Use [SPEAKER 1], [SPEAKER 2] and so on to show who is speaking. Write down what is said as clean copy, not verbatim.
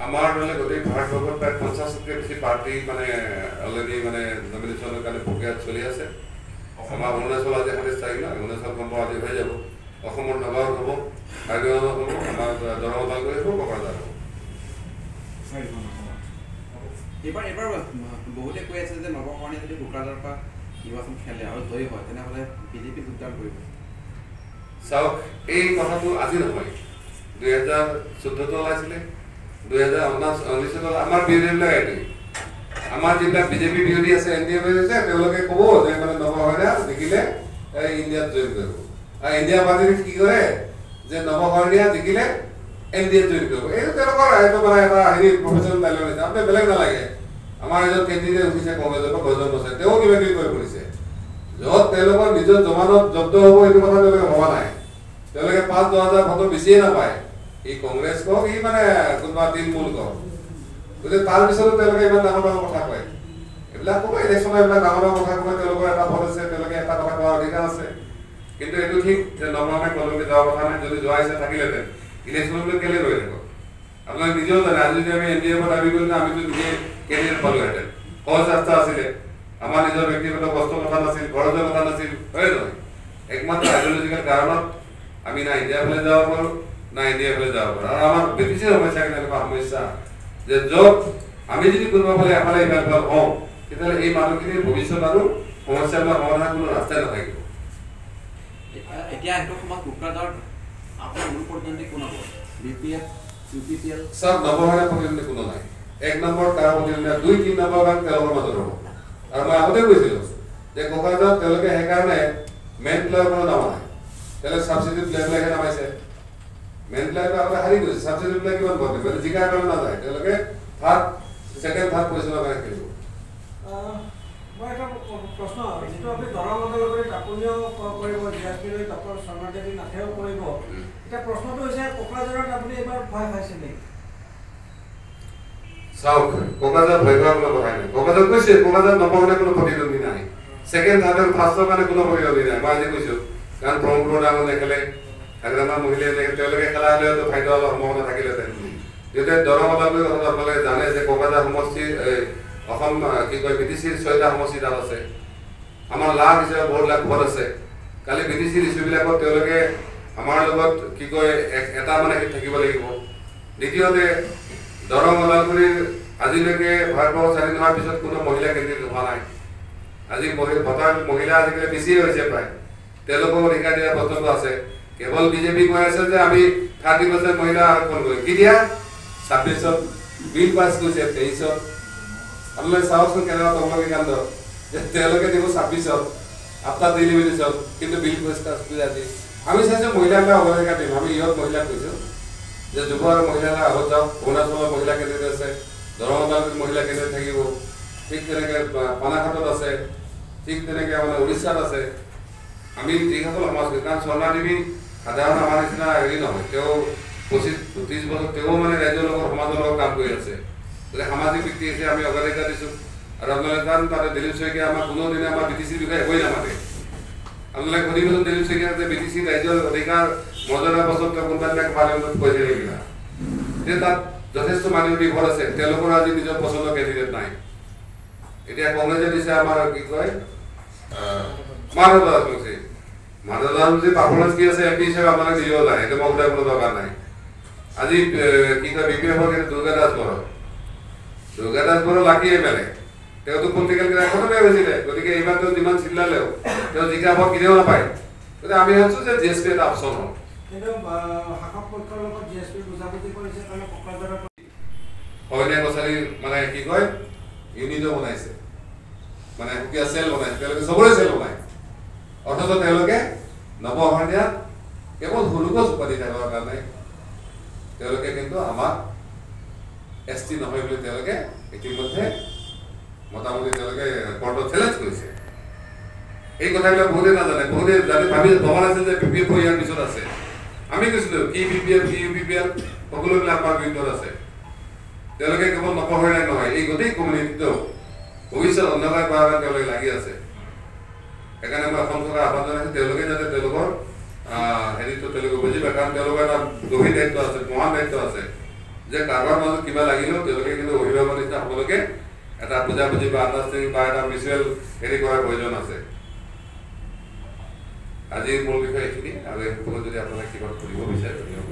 [SPEAKER 1] আমাৰ মানে গোটেই ভাৰতবৰ্ষত প্ৰায় 50তকৈ বেছি পাৰ্টি মানে অলৰেডি মানে নমিনেশ্যনৰ কাৰণে প্ৰক্ৰিয়াত চলি আছে। আমাৰ অৰুণাচল আজি 27 তাৰিখ ন, অৰুণাচল গম পাব আজি হৈ যাব। অসমৰ নগাঁৱত হ'ব, কাৰ্বিআংলঙত হ'ব, আমাৰ দৰং ওদালগুৰি হ'ব, কোকৰাঝাৰ হ'ব।
[SPEAKER 2] এইবাৰ বহুতে কৈ আছে যে নৱকৰণে যদি কোকৰাঝাৰৰ পৰা নিৰ্বাচন খেলে আৰু জয়ী হয় তেনেহ'লে বিজেপি যোগদান কৰিব।
[SPEAKER 1] চাওক, এই কথাটো আজি নহয়, 2014তো ওলাইছিলে, 2019 আমাৰ বিৰোধীবিলাক এইটো। আমাৰ যিবিলাক বিজেপি বিৰোধী আছে, NDA বিৰোধী আছে, তেওঁলোকে ক'ব যে মানে নৱকৰণে জিকিলে ইণ্ডিয়াত জইন কৰিব। আৰু ইণ্ডিয়া পাৰ্টিয়ে কি কৰে যে নৱকৰণে জিকিলে NDA জইন কৰিব। এইটো তেওঁলোকৰ এইটো মানে এটা হেৰি প্ৰফেশ্যনেল ডাইলগ হৈছে। আপুনি বেলেগ নালাগে, আমাৰ এজন কেণ্ডিডেট উঠিছে কংগ্ৰেছৰ পৰা, গজন বছে, তেওঁ কিবা কিবি কৰি ফুৰিছে। য'ত তেওঁলোকৰ নিজৰ জমানত জব্দ হ'ব এইটো কথা তেওঁলোকে ভবা নাই। তেওঁলোকে 5-10 হাজাৰ ভোট বেছিয়ে নাপায়, ই কংগ্ৰেছ কওক, ই মানে কোনোবা তৃণমূল কওক। গতিকে তাৰ পিছতো তেওঁলোকে ইমান ডাঙৰ ডাঙৰ কথা কয়। এইবিলাক ক'ব, ইলেকশ্যনৰ এইবিলাক ডাঙৰ ডাঙৰ কথা ক'ব, তেওঁলোকৰ এটা ভোট আছে, তেওঁলোকে এটা কথা কোৱাৰ অধিকাৰ আছে। কিন্তু এইটো ঠিক যে নৱকৰণে কলৈকে যোৱাৰ কথা নাই, যদি যোৱা ইচ্ছা থাকিলেহেঁতেন ইলেকশ্যনলৈ কেলৈ ৰৈ থাকক। আপোনালোকে নিজেও জানে, আজি যদি আমি NDA পৰা দাবী কৰিলে আমিতো নিজে কেণ্ডিডেট পালোহেঁতেন। সহজ ৰাস্তা আছিলে, আমাৰ নিজৰ ব্যক্তিগত কষ্টৰ কথা নাছিল, খৰচৰ কথা নাছিল, হয় নহয়? একমাত্ৰ আইডিঅলজিকেল কাৰণত আমি না ইণ্ডিয়াৰ ফালে যাব পাৰোঁ, না ইণ্ডিয়াৰ ফালে যাব পাৰোঁ। আৰু আমাৰ ব্ৰিটিছৰ সমস্যা এনেকুৱা সমস্যা যে য'ত আমি যদি কোনোবা ফালে এফালে ইফালে হওঁ, তেতিয়াহ'লে এই মানুহখিনিৰ ভৱিষ্যত আৰু সমস্যাবিলাক সমাধান কোনো ৰাস্তাই নাথাকিব।
[SPEAKER 2] এতিয়া সেইটো সময়ত কোকৰাঝাৰত আপোনাৰ মূল প্ৰতিদ্বন্দ্বী কোন হ'ব? BPF, UPPL?
[SPEAKER 1] চব নৱকৰণে প্ৰতিদ্বন্দ্বী কোনো নাই। 1 নম্বৰ তাৰ প্ৰতিদ্বন্দ্বী, 2-3 নম্বৰ কাৰণ তেওঁলোকৰ মাজত হ'ব। আৰু মই আগতে কৈছিলোঁ যে কোকৰাঝাৰত তেওঁলোকে সেইকাৰণে মেইন প্লেয়াৰ কোনো নামা নাই, তেওঁলোকে ছাবচিডিউট প্লেয়াৰবিলাকে নামাইছে। মেইন প্লেয়াৰটো আগতে হাৰি গৈছে, ছাবচিডিউট প্লেয়াৰ কিমান ভোট দিব, জিকাৰ কাৰণে নাযায়, তেওঁলোকে ছেকেণ্ড থাৰ্ড পজিশ্যনৰ কাৰণে খেলিব।
[SPEAKER 3] মই এটা প্ৰশ্ন, যিটো আপুনি দৰং ওদালগুৰিত আপুনিও কৰিব, GSP লৈ ডক্টৰ শৰ্মাদেৱী নাথেও কৰিব, এতিয়া প্ৰশ্নটো হৈছে কোকৰাঝাৰত আপুনি এইবাৰ ভয় পাইছে নেকি?
[SPEAKER 1] চাওক, কোকৰাঝাৰত ভয় খোৱাৰ কোনো কথাই নাই। কোকৰাঝাৰত কৈছে, কোকৰাঝাৰত নৱকৰণে কোনো প্ৰতিদ্বন্দ্বী নাই, ছেকেণ্ড থাৰ্ড আৰু ফাৰ্ষ্টৰ কাৰণে কোনো প্ৰতিদ্বন্দ্বী নাই। মই আজি কৈছোঁ, কাৰণ ব্ৰহ্মপুত্ৰ ডাঙৰ নেখেলে, হাগ্ৰামাৰ মহিলাই নেখেলে, তেওঁলোকে খেলা হ'লেতো ফাইদা হোৱাৰ সম্ভাৱনা থাকিলেহেঁতেন। যেতিয়া দৰং ওদালগুৰিৰ কথা আপোনালোকে জানে যে কোকৰাঝাৰ সমষ্টিৰ অসম কি কয় BTCৰ 6টা সমষ্টি তাত আছে, আমাৰ লাখ হিচাপে বহুত লাখ ভোট আছে। কালি BTCৰ ইছ্যুবিলাকত তেওঁলোকে আমাৰ লগত কি কয় এটা মানে থাকিব লাগিব। দ্বিতীয়তে দৰং ওদালগুৰিৰ আজিলৈকে ভাৰতবৰ্ষ স্বাধীন হোৱাৰ পিছত কোনো মহিলা কেণ্ডিডেট হোৱা নাই। আজি ভোটাৰ মহিলা আজিকালি বেছিয়ে হৈছে প্ৰায়, তেওঁলোকক অধিকাৰ দিয়াৰ বস্তুটো আছে। কেৱল বিজেপি কৈ আছে যে আমি 30% মহিলা আৰক্ষণ কৰিম, কেতিয়া 26ত বিল পাছ কৰিছে, 23ত। আপোনালোকে চাওকচোন কেনেকুৱা তংগী কাণ্ড যে তেওঁলোকে দিব 26ত আফটাৰ ডেলিভাৰীছত, কিন্তু বিল পাছ কৰি আজি আমি চাইছোঁ মহিলাবিলাক অগ্ৰাধিকাৰ দিম। আমি ইহঁত মহিলাক কৈছোঁ যে যুৱ আৰু মহিলাবিলাক আগত যাওক। অৰুণাচলৰ মহিলা কেণ্ডিডেট আছে, দৰং ওদালগুৰিত মহিলা কেণ্ডিডেট থাকিব, ঠিক তেনেকৈ পানাঘাটত আছে, ঠিক তেনেকৈ মানে উৰিষ্যাত আছে। আমি যিসকল সমাজ, কাৰণ শৰ্মাদেৱী সাধাৰণ আমাৰ নিচিনা হেৰি নহয়, তেওঁ 25-30 বছৰ তেওঁ মানে ৰাজ্যৰ লগত সমাজৰ লগত কাম কৰি আছে। গতিকে সামাজিক ভিত্তি আছে, আমি অগ্ৰাধিকাৰ দিছোঁ। আৰু আপোনালোকে কাৰণ তাতে দিলীপ শইকীয়া আমাৰ কোনো দিনে আমাৰ BTCৰ বিষয়ে একোৱেই নামাতে। আপোনালোকে সুধিবচোন দিলীপ শইকীয়া যে BTC ৰাজ্যৰ অধিকাৰ মৰ্যাদাৰ পাছত তেওঁ কোনোবাবিলাক পাৰ্লিমেণ্টত কৈছে নেকি না? যে তাত যথেষ্ট মাইনৰিটি ভোট আছে, তেওঁলোকৰ আজি নিজৰ পচন্দৰ কেণ্ডিডেট নাই। এতিয়া কংগ্ৰেছে দিছে আমাৰ কি কয় মাধৱ দাস। মাধৱ দাস পাৰফৰ্মেঞ্চ কি আছে MP হিচাপে আপোনালোকে নিজেও জানে, সেইটো মই সোধাৰ কোনো দৰকাৰ নাই। আজি কি কয় BPFৰ কিন্তু দুৰ্গা দাস বড়ো লাকি MLA, তেওঁতো পলিটিকেল খতমে হৈছিলে। গতিকে এইবাৰ তেওঁ যিমান চিল্লালেও তেওঁ জিকা ভোট কেতিয়াও নাপায়। গতিকে আমি ভাবিছোঁ যে GSP এটা অপশ্যন হ'ল। হয়নে কছাৰী মানে কি কয় ইউনিটো বনাইছে, মানে সুকীয়া চেল বনাইছে, তেওঁলোকে চবৰে চেল বনায়। অথচ তেওঁলোকে নৱকৰণে কেৱল হুলুকচ উপাধি থকাৰ কাৰণে তেওঁলোকে কিন্তু আমাক ST নহয় বুলি তেওঁলোকে ইতিমধ্যে মোটামুটি তেওঁলোকে কোৰ্টত চেলেঞ্জ কৰিছে। এই কথাবিলাক বহুতে নাজানে, বহুতে জানি ভবা নাছিল যে BPF ইয়াৰ পিছত আছে। আমি কৈছিলোঁ কি BPF কি UPPL সকলোবিলাক আমাৰ বিৰুদ্ধত আছে। তেওঁলোকে কেৱল নৱকৰণে নহয়, এই গোটেই কমিউনিটিটো ভৱিষ্যত অন্ধকাৰ কৰাৰ কাৰণে তেওঁলোকে লাগি আছে। সেইকাৰণে মই অসম চৰকাৰ আহ্বান জনাইছোঁ, তেওঁলোকে যাতে তেওঁলোকৰ হেৰিটো তেওঁলোকে বুজি পায়, কাৰণ তেওঁলোকৰ এটা গভীৰ দায়িত্ব আছে, মহান দায়িত্ব আছে। যে কাৰোবাৰ মাজত কিবা লাগিলেও তেওঁলোকে কিন্তু অভিভাৱক নিচিনা সকলোকে এটা বুজাবুজি বা আণ্ডাৰষ্টেণ্ডিং বা এটা মিউচুৱেল হেৰি কৰাৰ প্ৰয়োজন আছে আজিৰ মূল বিষয় এইখিনি আৰু এই যদি আপোনাক কিবা কৰিব বিচাৰে